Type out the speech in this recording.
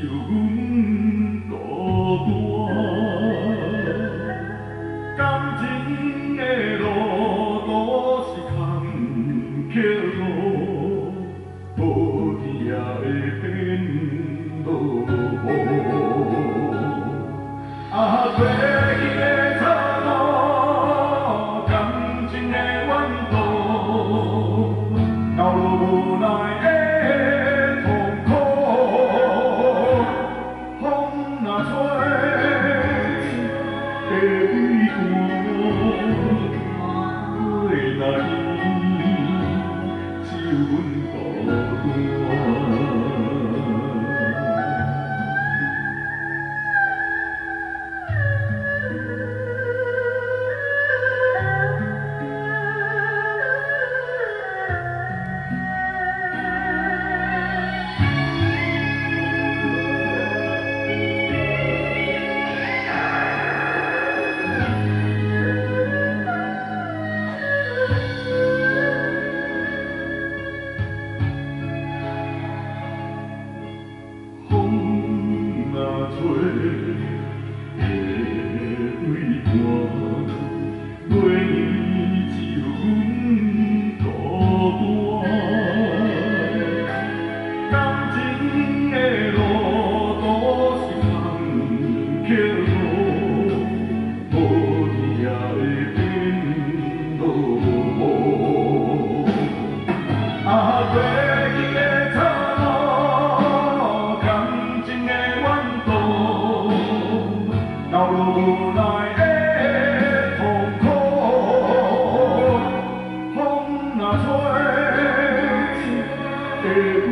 阮孤单，感情的路途是坎坷路，无天也会变落雨。啊，过去的错路，感情的怨毒，道路无奈的痛苦，风若吹，地位寒，月若圆，只有阮孤单。风若吹，地位寒，月圆只有阮孤单。感情的路途是坎坷路，无天也会变落雨。啊，过去的错路，感情的怨毒，道路无奈的痛苦，风若吹，地位